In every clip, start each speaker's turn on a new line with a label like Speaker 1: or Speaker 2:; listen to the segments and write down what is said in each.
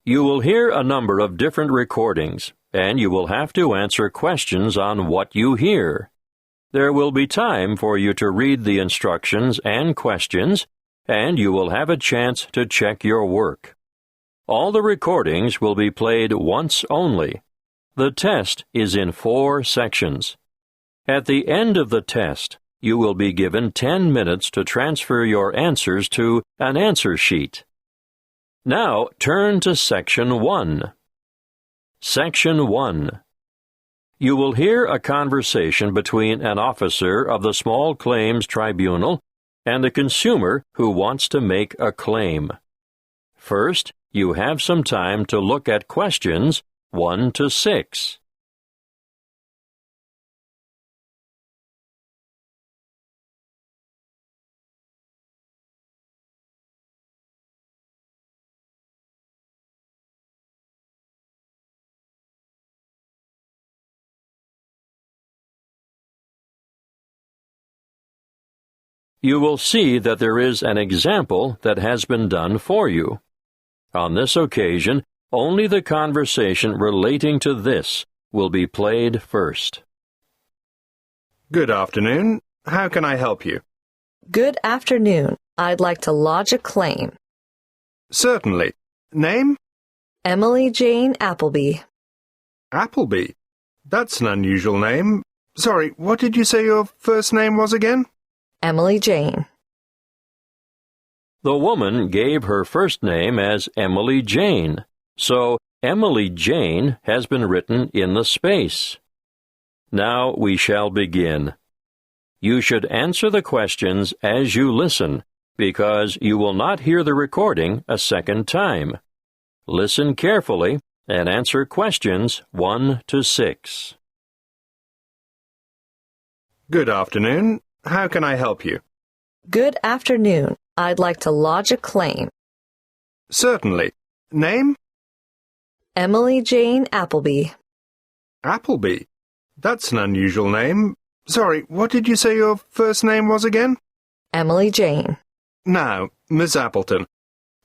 Speaker 1: You will hear a number of different recordings, and you will have to answer questions on what you hear. There will be time for you to read the instructions and questions, and you will have a chance to check your work. All the recordings will be played once only. The test is in 4 sections. At the end of the test, you will be given 10 minutes to transfer your answers to an answer sheet. Now turn to Section 1. Section 1. You will hear a conversation between an officer of the Small Claims Tribunal and a consumer who wants to make a claim. First, you have some time to look at questions 1 to 6. You will see that there is an example that has been done for you. On this occasion, only the conversation relating to this will be played first.
Speaker 2: Good afternoon. How can I help you?
Speaker 3: Good afternoon. I'd like to lodge a claim.
Speaker 2: Certainly. Name?
Speaker 3: Emily Jane Appleby.
Speaker 2: Appleby. That's an unusual name. Sorry, what did you say your first name was again?
Speaker 3: Emily Jane.
Speaker 1: The woman gave her first name as Emily Jane, so Emily Jane has been written in the space. Now we shall begin. You should answer the questions as you listen, because you will not hear the recording a second time. Listen carefully and answer questions 1 to 6.
Speaker 2: Good afternoon. How can I help you?
Speaker 3: Good afternoon. I'd like to lodge a claim.
Speaker 2: Certainly. Name?
Speaker 3: Emily Jane Appleby.
Speaker 2: Appleby. That's an unusual name. Sorry, what did you say your first name was again?
Speaker 3: Emily Jane.
Speaker 2: Now, Miss Appleton,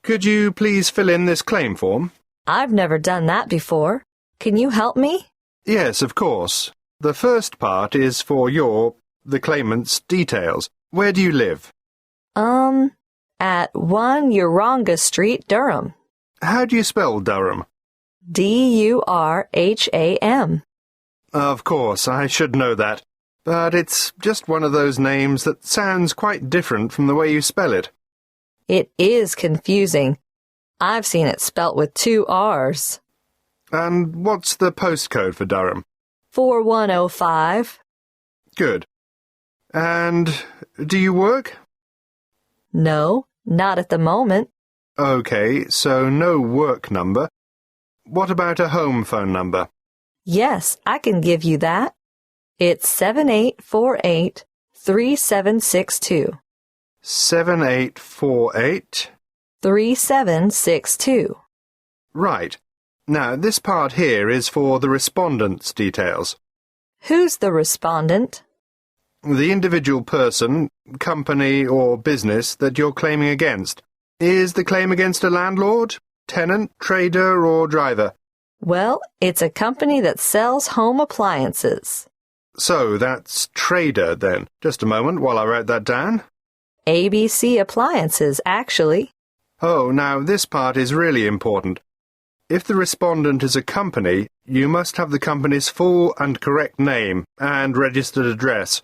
Speaker 2: could you please fill in this claim form?
Speaker 3: I've never done that before. Can you help me?
Speaker 2: Yes, of course. The first part is for the claimant's details. Where do you live?
Speaker 3: At 1 Uranga Street, Durham.
Speaker 2: How do you spell Durham?
Speaker 3: Durham.
Speaker 2: Of course, I should know that. But it's just one of those names that sounds quite different from the way you spell it.
Speaker 3: It is confusing. I've seen it spelt with 2 R's.
Speaker 2: And what's the postcode for Durham?
Speaker 3: 4105.
Speaker 2: Good. And do you work?
Speaker 3: No, not at the moment.
Speaker 2: Okay, so no work number. What about a home phone number?
Speaker 3: Yes, I can give you that. It's 7848-3762.
Speaker 2: 7848?
Speaker 3: 3762.
Speaker 2: Right. Now, this part here is for the respondent's details.
Speaker 3: Who's the respondent?
Speaker 2: The individual person, company, or business that you're claiming against. Is the claim against a landlord, tenant, trader, or driver?
Speaker 3: Well, it's a company that sells home appliances.
Speaker 2: So that's trader, then. Just a moment while I write that down.
Speaker 3: ABC Appliances, actually.
Speaker 2: Oh, now this part is really important. If the respondent is a company, you must have the company's full and correct name and registered address.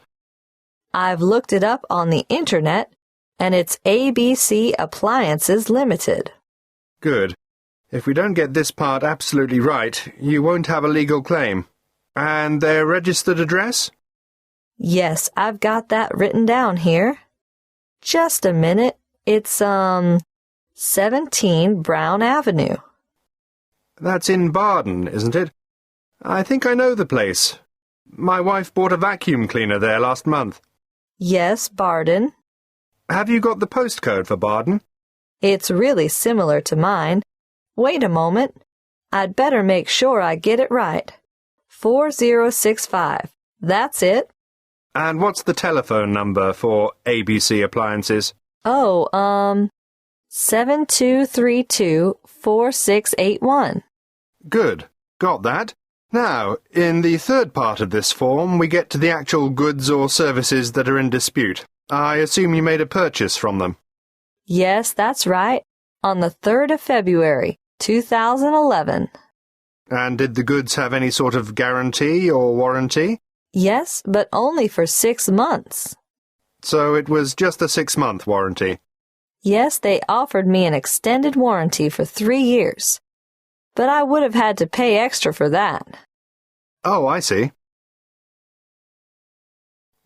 Speaker 3: I've looked it up on the internet, and it's ABC Appliances Limited.
Speaker 2: Good. If we don't get this part absolutely right, you won't have a legal claim. And their registered address?
Speaker 3: Yes, I've got that written down here. Just a minute. It's, 17 Brown Avenue.
Speaker 2: That's in Barden, isn't it? I think I know the place. My wife bought a vacuum cleaner there last month.
Speaker 3: Yes, Barden.
Speaker 2: Have you got the postcode for Barden?
Speaker 3: It's really similar to mine. Wait a moment. I'd better make sure I get it right. 4065. That's it.
Speaker 2: And what's the telephone number for ABC Appliances?
Speaker 3: Oh, 7232-4681.
Speaker 2: Good. Got that. Now, in the third part of this form, we get to the actual goods or services that are in dispute. I assume you made a purchase from them.
Speaker 3: Yes, that's right. On the 3rd of February, 2011.
Speaker 2: And did the goods have any sort of guarantee or warranty?
Speaker 3: Yes, but only for 6 months.
Speaker 2: So it was just a 6-month warranty.
Speaker 3: Yes, they offered me an extended warranty for 3 years. But I would have had to pay extra for that.
Speaker 2: Oh, I see.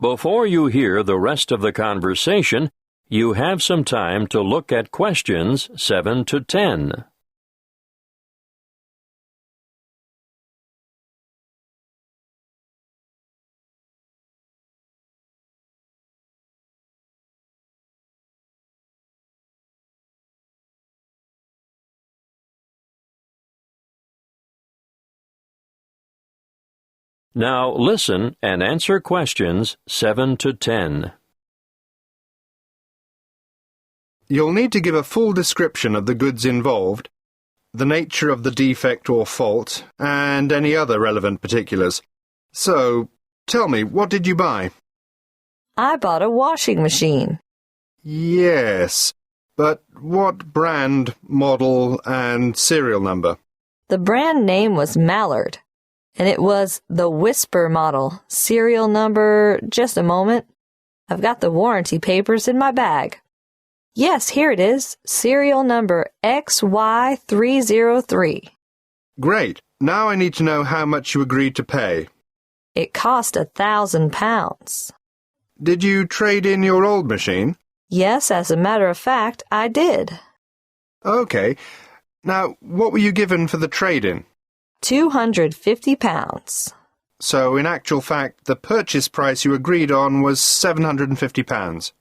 Speaker 1: Before you hear the rest of the conversation, you have some time to look at questions 7 to 10. Now listen and answer questions 7 to 10.
Speaker 2: You'll need to give a full description of the goods involved, the nature of the defect or fault, and any other relevant particulars. So, tell me, what did you buy?
Speaker 3: I bought a washing machine.
Speaker 2: Yes, but what brand, model, and serial number?
Speaker 3: The brand name was Mallard, and it was the Whisper model. Serial number, just a moment. I've got the warranty papers in my bag. Yes, here it is. Serial number XY303.
Speaker 2: Great. Now I need to know how much you agreed to pay.
Speaker 3: It cost £1,000.
Speaker 2: Did you trade in your old machine?
Speaker 3: Yes, as a matter of fact, I did.
Speaker 2: Okay. Now, what were you given for the trade-in?
Speaker 3: £250.
Speaker 2: So, in actual fact, the purchase price you agreed on was £750.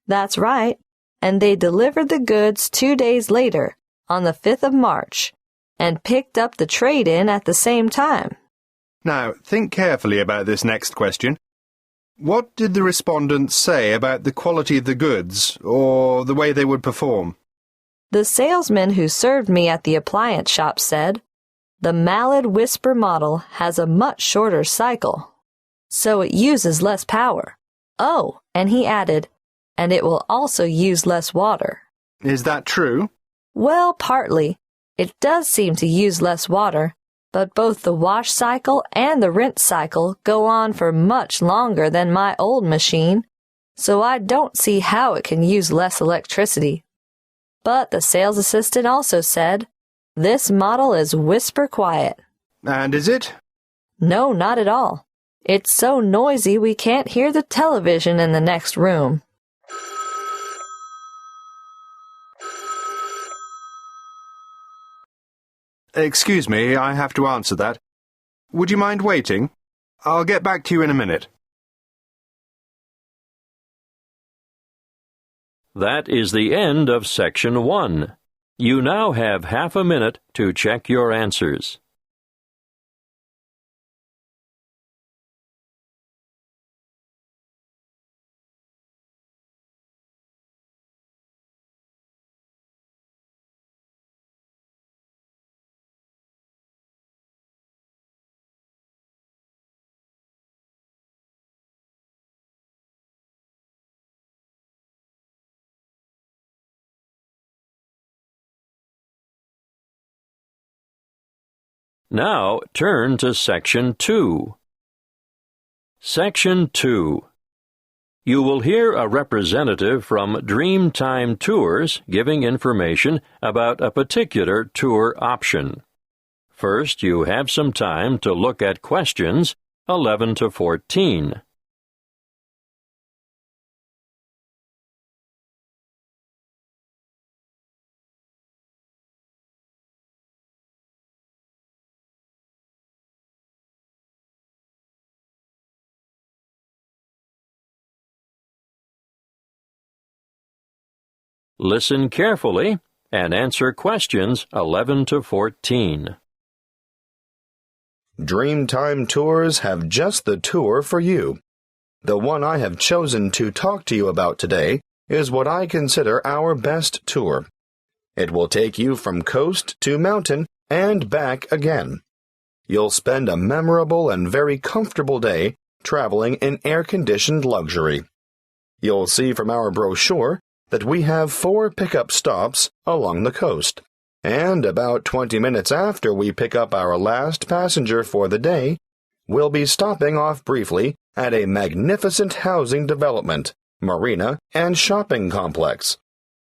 Speaker 3: That's right. And they delivered the goods 2 days later, on the 5th of March, and picked up the trade-in at the same time.
Speaker 2: Now, think carefully about this next question. What did the respondents say about the quality of the goods, or the way they would perform?
Speaker 3: The salesman who served me at the appliance shop said, "The Mallard Whisper model has a much shorter cycle, so it uses less power. Oh," and he added, "and it will also use less water."
Speaker 2: Is that true?
Speaker 3: Well, partly. It does seem to use less water, but both the wash cycle and the rinse cycle go on for much longer than my old machine, so I don't see how it can use less electricity. But the sales assistant also said, "This model is whisper quiet."
Speaker 2: And is it?
Speaker 3: No, not at all. It's so noisy we can't hear the television in the next room.
Speaker 2: Excuse me, I have to answer that. Would you mind waiting? I'll get back to you in a minute.
Speaker 1: That is the end of Section 1. You now have half a minute to check your answers. Now turn to Section 2. Section 2. You will hear a representative from Dreamtime Tours giving information about a particular tour option. First, you have some time to look at questions 11 to 14. Listen carefully and answer questions 11 to 14.
Speaker 4: Dreamtime Tours have just the tour for you. The one I have chosen to talk to you about today is what I consider our best tour. It will take you from coast to mountain and back again. You'll spend a memorable and very comfortable day traveling in air-conditioned luxury. You'll see from our brochure that we have 4 pickup stops along the coast, and about 20 minutes after we pick up our last passenger for the day, we'll be stopping off briefly at a magnificent housing development, marina, and shopping complex.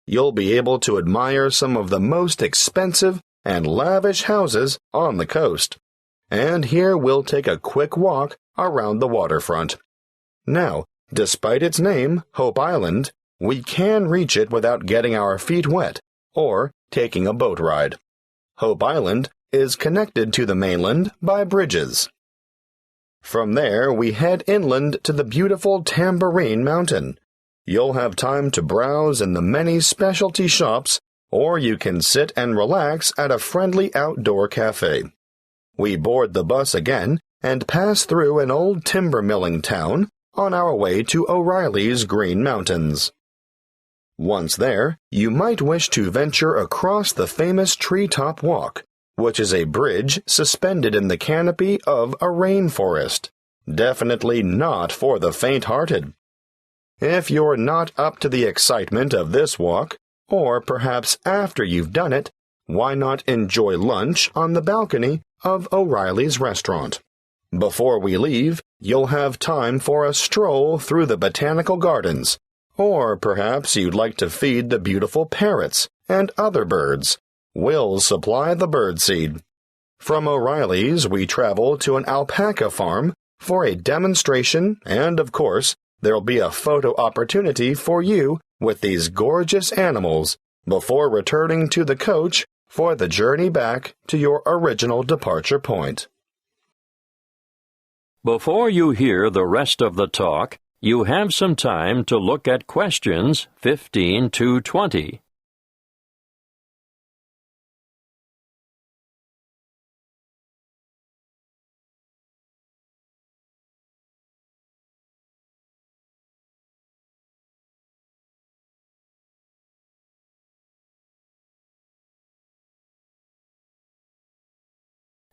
Speaker 4: You'll be able to admire some of the most expensive and lavish houses on the coast. And here we'll take a quick walk around the waterfront. Now, despite its name, Hope Island, we can reach it without getting our feet wet or taking a boat ride. Hope Island is connected to the mainland by bridges. From there, we head inland to the beautiful Tambourine Mountain. You'll have time to browse in the many specialty shops, or you can sit and relax at a friendly outdoor cafe. We board the bus again and pass through an old timber milling town on our way to O'Reilly's Green Mountains. Once there, you might wish to venture across the famous Treetop Walk, which is a bridge suspended in the canopy of a rainforest. Definitely not for the faint-hearted. If you're not up to the excitement of this walk, or perhaps after you've done it, why not enjoy lunch on the balcony of O'Reilly's restaurant? Before we leave, you'll have time for a stroll through the botanical gardens, or perhaps you'd like to feed the beautiful parrots and other birds. We'll supply the birdseed. From O'Reilly's, we travel to an alpaca farm for a demonstration, and of course, there'll be a photo opportunity for you with these gorgeous animals before returning to the coach for the journey back to your original departure point.
Speaker 1: Before you hear the rest of the talk, you have some time to look at questions 15 to 20.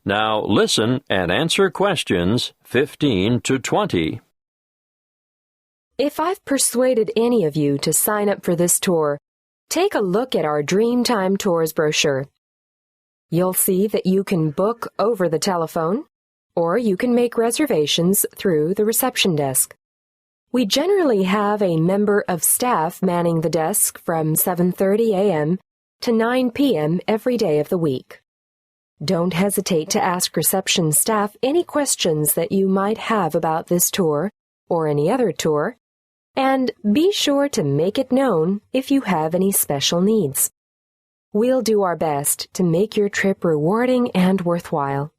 Speaker 1: Now listen and answer questions 15 to 20.
Speaker 5: If I've persuaded any of you to sign up for this tour, take a look at our Dreamtime Tours brochure. You'll see that you can book over the telephone, or you can make reservations through the reception desk. We generally have a member of staff manning the desk from 7:30 a.m. to 9 p.m. every day of the week. Don't hesitate to ask reception staff any questions that you might have about this tour or any other tour, and be sure to make it known if you have any special needs. We'll do our best to make your trip rewarding and worthwhile.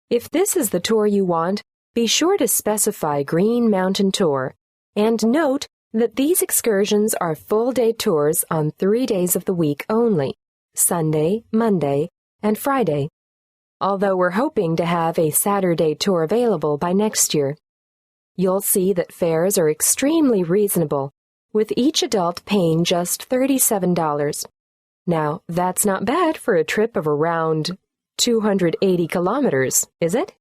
Speaker 5: If this is the tour you want, be sure to specify Green Mountain Tour, and note that these excursions are full-day tours on 3 days of the week only, Sunday, Monday, and Friday, although we're hoping to have a Saturday tour available by next year. You'll see that fares are extremely reasonable, with each adult paying just $37. Now, that's not bad for a trip of around 280 kilometers, is it?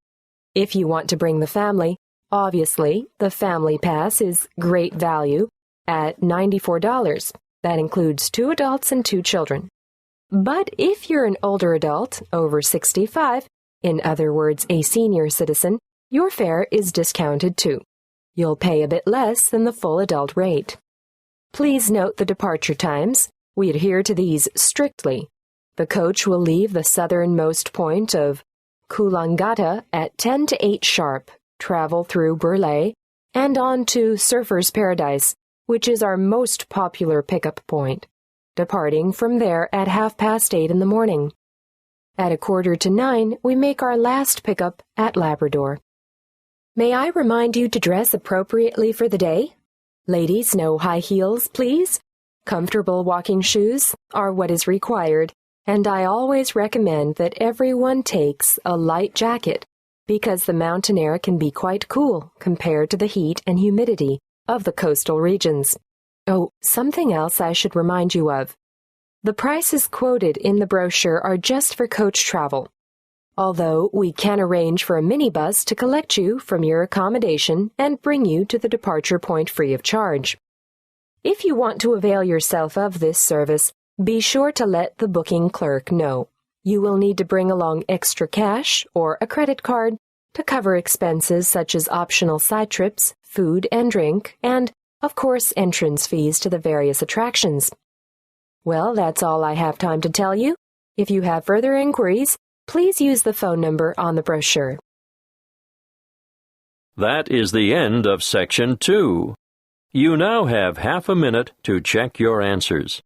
Speaker 5: If you want to bring the family, obviously, the Family Pass is great value at $94. That includes 2 adults and 2 children. But if you're an older adult, over 65, in other words, a senior citizen, your fare is discounted too. You'll pay a bit less than the full adult rate. Please note the departure times. We adhere to these strictly. The coach will leave the southernmost point of Coolangatta at 10 to 8 sharp, travel through Burleigh, and on to Surfer's Paradise, which is our most popular pickup point, departing from there at 8:30 in the morning. At 8:45, we make our last pickup at Labrador. May I remind you to dress appropriately for the day? Ladies, no high heels, please. Comfortable walking shoes are what is required, and I always recommend that everyone takes a light jacket because the mountain air can be quite cool compared to the heat and humidity of the coastal regions. Oh, something else I should remind you of. The prices quoted in the brochure are just for coach travel, although we can arrange for a minibus to collect you from your accommodation and bring you to the departure point free of charge. If you want to avail yourself of this service, be sure to let the booking clerk know. You will need to bring along extra cash or a credit card to cover expenses such as optional side trips, food and drink, and, of course, entrance fees to the various attractions. Well, that's all I have time to tell you. If you have further inquiries, please use the phone number on the brochure.
Speaker 1: That is the end of Section 2. You now have half a minute to check your answers.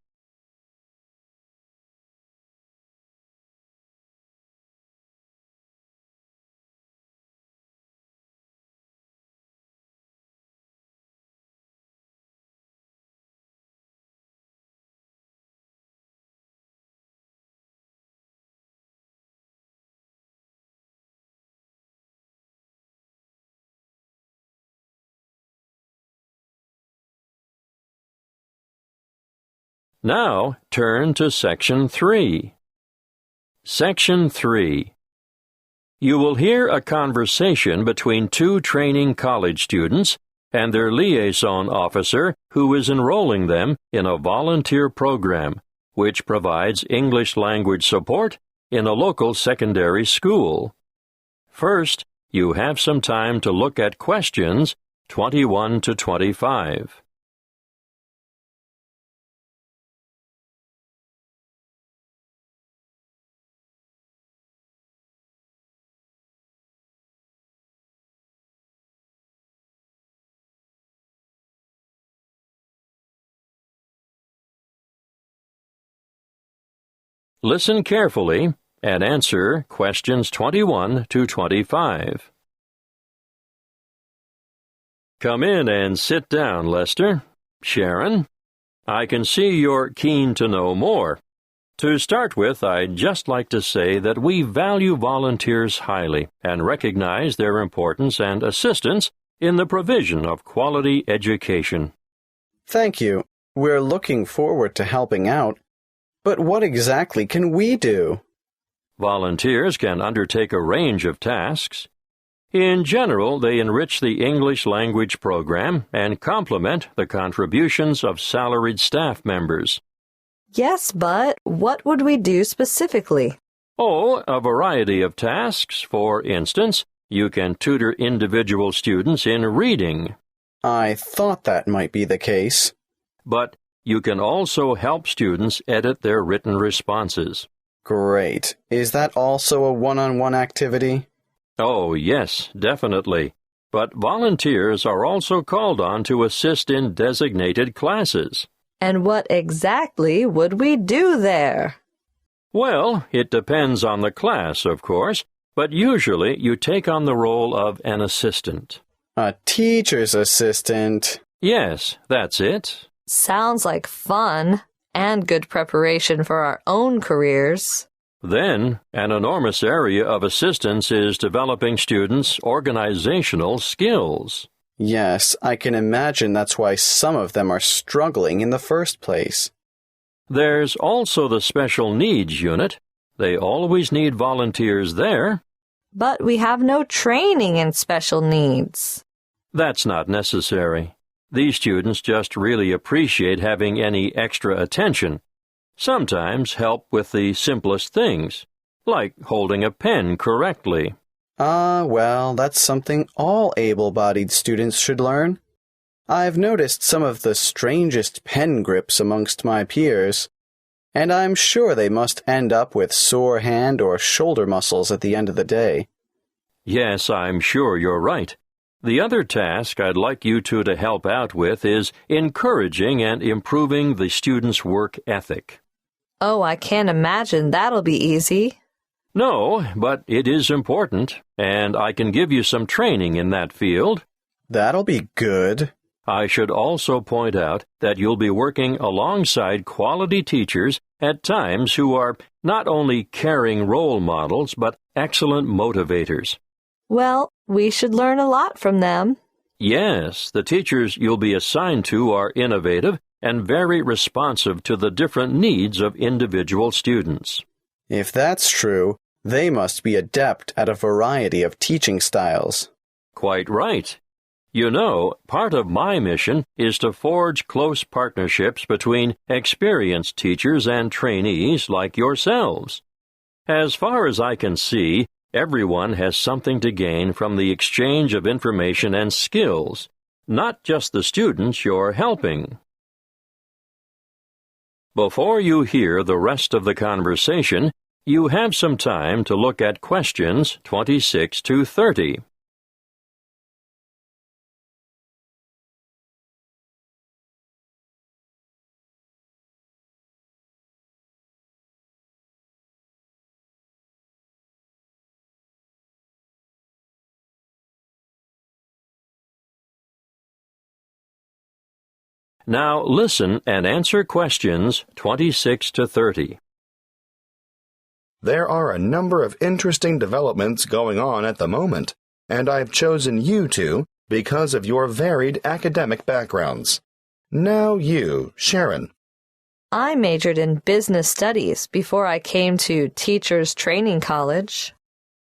Speaker 1: Now, turn to Section 3. Section 3. You will hear a conversation between two training college students and their liaison officer who is enrolling them in a volunteer program which provides English language support in a local secondary school. First, you have some time to look at questions 21 to 25. Listen carefully and answer questions 21 to 25. Come in and sit down, Lester. Sharon, I can see you're keen to know more. To start with, I'd just like to say that we value volunteers highly and recognize their importance and assistance in the provision of quality education.
Speaker 6: Thank you. We're looking forward to helping out. But what exactly can we do?
Speaker 1: Volunteers can undertake a range of tasks. In general, they enrich the English language program and complement the contributions of salaried staff members.
Speaker 3: Yes, but what would we do specifically?
Speaker 1: Oh, a variety of tasks. For instance, you can tutor individual students in reading.
Speaker 6: I thought that might be the case.
Speaker 1: But you can also help students edit their written responses.
Speaker 6: Great. Is that also a one-on-one activity?
Speaker 1: Oh, yes, definitely. But volunteers are also called on to assist in designated classes.
Speaker 3: And what exactly would we do there?
Speaker 1: Well, it depends on the class, of course, but usually you take on the role of an assistant.
Speaker 6: A teacher's assistant.
Speaker 1: Yes, that's it.
Speaker 3: Sounds like fun and good preparation for our own careers.
Speaker 1: Then, an enormous area of assistance is developing students' organizational skills.
Speaker 6: Yes, I can imagine that's why some of them are struggling in the first place.
Speaker 1: There's also the special needs unit. They always need volunteers there.
Speaker 3: But we have no training in special needs.
Speaker 1: That's not necessary. These students just really appreciate having any extra attention. Sometimes help with the simplest things, like holding a pen correctly.
Speaker 6: Well, that's something all able-bodied students should learn. I've noticed some of the strangest pen grips amongst my peers, and I'm sure they must end up with sore hand or shoulder muscles at the end of the day.
Speaker 1: Yes, I'm sure you're right. The other task I'd like you two to help out with is encouraging and improving the students' work ethic.
Speaker 3: Oh, I can't imagine that'll be easy.
Speaker 1: No, but it is important, and I can give you some training in that field.
Speaker 6: That'll be good.
Speaker 1: I should also point out that you'll be working alongside quality teachers at times who are not only caring role models, but excellent motivators.
Speaker 3: Well, we should learn a lot from them.
Speaker 1: Yes, the teachers you'll be assigned to are innovative and very responsive to the different needs of individual students.
Speaker 6: If that's true, they must be adept at a variety of teaching styles.
Speaker 1: Quite right. You know, part of my mission is to forge close partnerships between experienced teachers and trainees like yourselves. As far as I can see, everyone has something to gain from the exchange of information and skills, not just the students you're helping. Before you hear the rest of the conversation, you have some time to look at questions 26 to 30. Now listen and answer questions 26 to 30.
Speaker 4: There are a number of interesting developments going on at the moment, and I've chosen you two because of your varied academic backgrounds. Now you, Sharon.
Speaker 3: I majored in business studies before I came to Teachers Training College.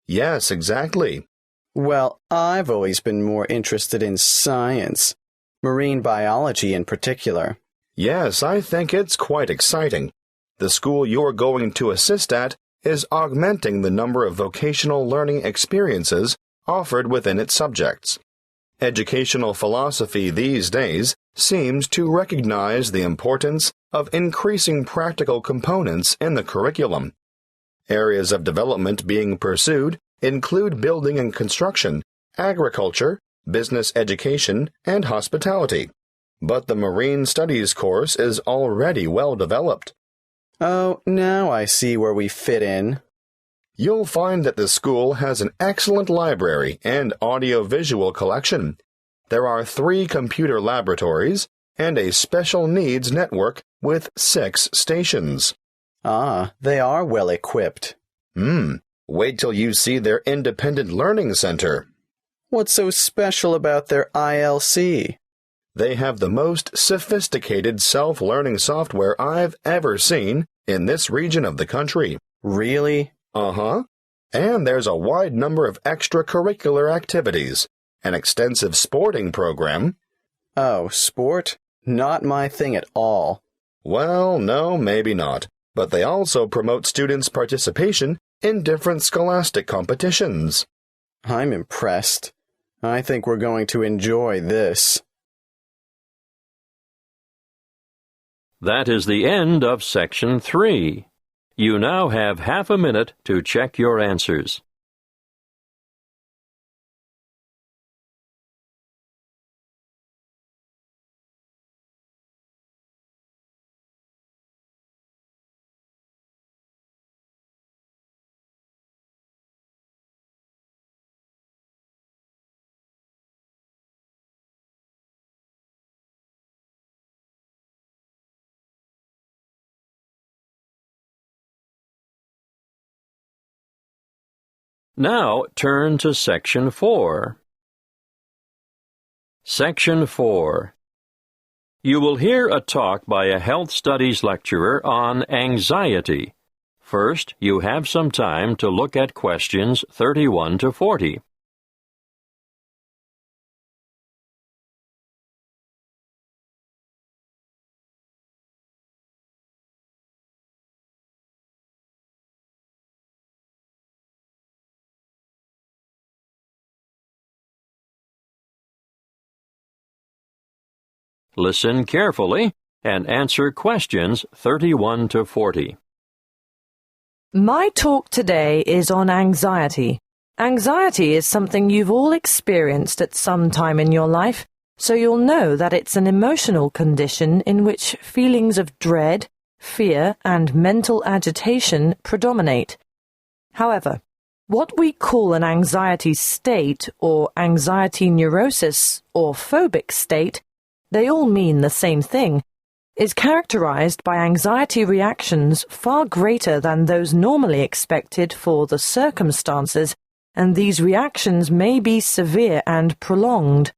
Speaker 4: Yes, exactly.
Speaker 6: Well, I've always been more interested in science, marine biology in particular.
Speaker 4: Yes, I think it's quite exciting. The school you're going to assist at is augmenting the number of vocational learning experiences offered within its subjects. Educational philosophy these days seems to recognize the importance of increasing practical components in the curriculum. Areas of development being pursued include building and construction, agriculture, business education, and hospitality. But the Marine Studies course is already well developed.
Speaker 6: Oh, now I see where we fit in.
Speaker 4: You'll find that the school has an excellent library and audio-visual collection. There are 3 computer laboratories and a special needs network with 6 stations.
Speaker 6: Ah, they are well equipped.
Speaker 4: Wait till you see their independent learning center.
Speaker 6: What's so special about their ILC?
Speaker 4: They have the most sophisticated self-learning software I've ever seen in this region of the country.
Speaker 6: Really?
Speaker 4: Uh-huh. And there's a wide number of extracurricular activities, an extensive sporting program.
Speaker 6: Oh, sport? Not my thing at all.
Speaker 4: Well, no, maybe not. But they also promote students' participation in different scholastic competitions.
Speaker 6: I'm impressed. I think we're going to enjoy this.
Speaker 1: That is the end of Section 3. You now have half a minute to check your answers. Now turn to Section 4. Section 4. You will hear a talk by a health studies lecturer on anxiety. First, you have some time to look at questions 31 to 40. Listen carefully and answer questions 31 to 40.
Speaker 7: My talk today is on anxiety. Anxiety is something you've all experienced at some time in your life, so you'll know that it's an emotional condition in which feelings of dread, fear, and mental agitation predominate. However, what we call an anxiety state or anxiety neurosis or phobic state, they all mean the same thing, is characterized by anxiety reactions far greater than those normally expected for the circumstances, and these reactions may be severe and prolonged.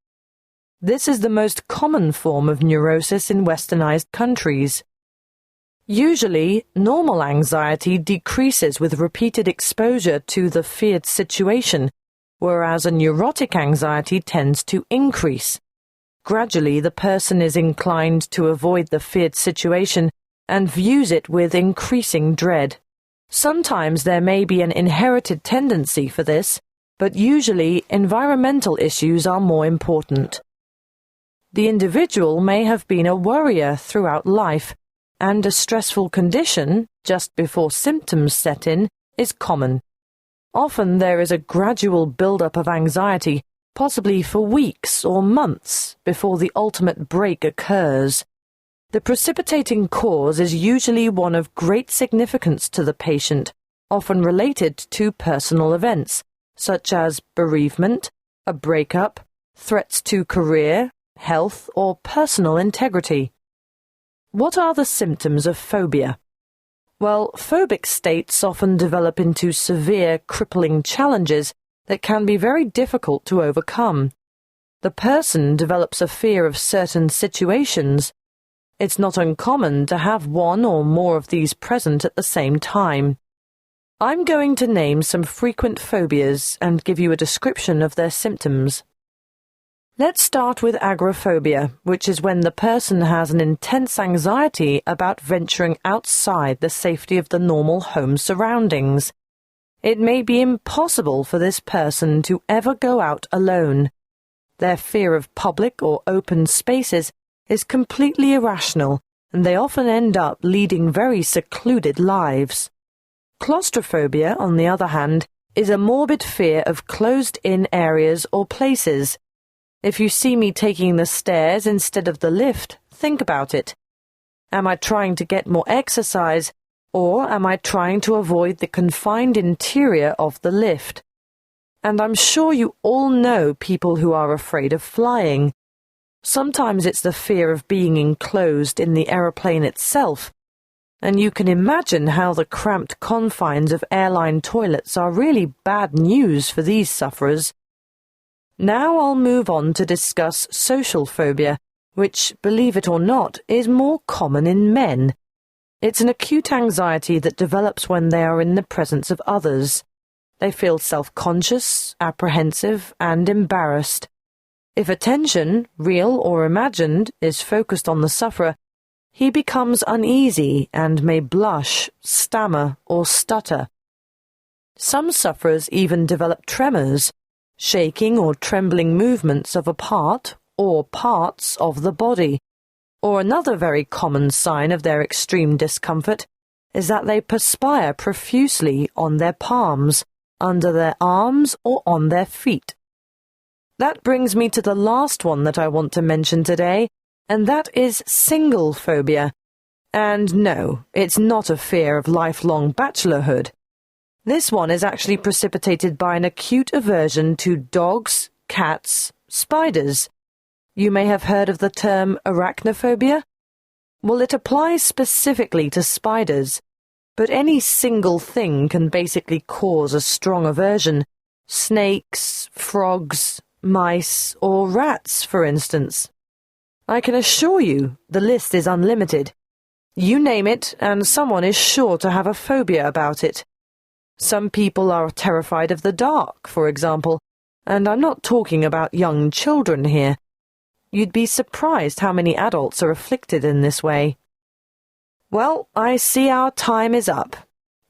Speaker 7: This is the most common form of neurosis in westernized countries. Usually, normal anxiety decreases with repeated exposure to the feared situation, whereas a neurotic anxiety tends to increase. Gradually, the person is inclined to avoid the feared situation and views it with increasing dread. Sometimes there may be an inherited tendency for this, but usually environmental issues are more important. The individual may have been a worrier throughout life, and a stressful condition, just before symptoms set in, is common. Often there is a gradual build-up of anxiety, possibly for weeks or months, before the ultimate break occurs. The precipitating cause is usually one of great significance to the patient, often related to personal events, such as bereavement, a breakup, threats to career, health, or personal integrity. What are the symptoms of phobia? Well, phobic states often develop into severe, crippling challenges that can be very difficult to overcome. The person develops a fear of certain situations. It's not uncommon to have one or more of these present at the same time. I'm going to name some frequent phobias and give you a description of their symptoms. Let's start with agoraphobia, which is when the person has an intense anxiety about venturing outside the safety of the normal home surroundings. It may be impossible for this person to ever go out alone. Their fear of public or open spaces is completely irrational, and they often end up leading very secluded lives. Claustrophobia, on the other hand, is a morbid fear of closed-in areas or places. If you see me taking the stairs instead of the lift, think about it. Am I trying to get more exercise, or am I trying to avoid the confined interior of the lift? And I'm sure you all know people who are afraid of flying. Sometimes it's the fear of being enclosed in the aeroplane itself, and you can imagine how the cramped confines of airline toilets are really bad news for these sufferers. Now I'll move on to discuss social phobia, which, believe it or not, is more common in men. It's an acute anxiety that develops when they are in the presence of others. They feel self-conscious, apprehensive, and embarrassed. If attention, real or imagined, is focused on the sufferer, he becomes uneasy and may blush, stammer, or stutter. Some sufferers even develop tremors, shaking or trembling movements of a part or parts of the body. Or another very common sign of their extreme discomfort is that they perspire profusely on their palms, under their arms, or on their feet. That brings me to the last one that I want to mention today, and that is single phobia. And no, it's not a fear of lifelong bachelorhood. This one is actually precipitated by an acute aversion to dogs, cats, spiders. You may have heard of the term arachnophobia. Well, it applies specifically to spiders, but any single thing can basically cause a strong aversion. Snakes, frogs, mice, or rats, for instance. I can assure you the list is unlimited. You name it, and someone is sure to have a phobia about it. Some people are terrified of the dark, for example, and I'm not talking about young children here. You'd be surprised how many adults are afflicted in this way. Well, I see our time is up.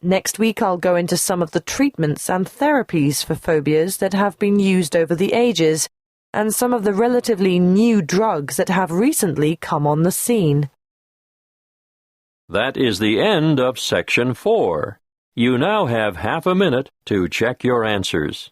Speaker 7: Next week I'll go into some of the treatments and therapies for phobias that have been used over the ages, and some of the relatively new drugs that have recently come on the scene.
Speaker 1: That is the end of Section 4. You now have half a minute to check your answers.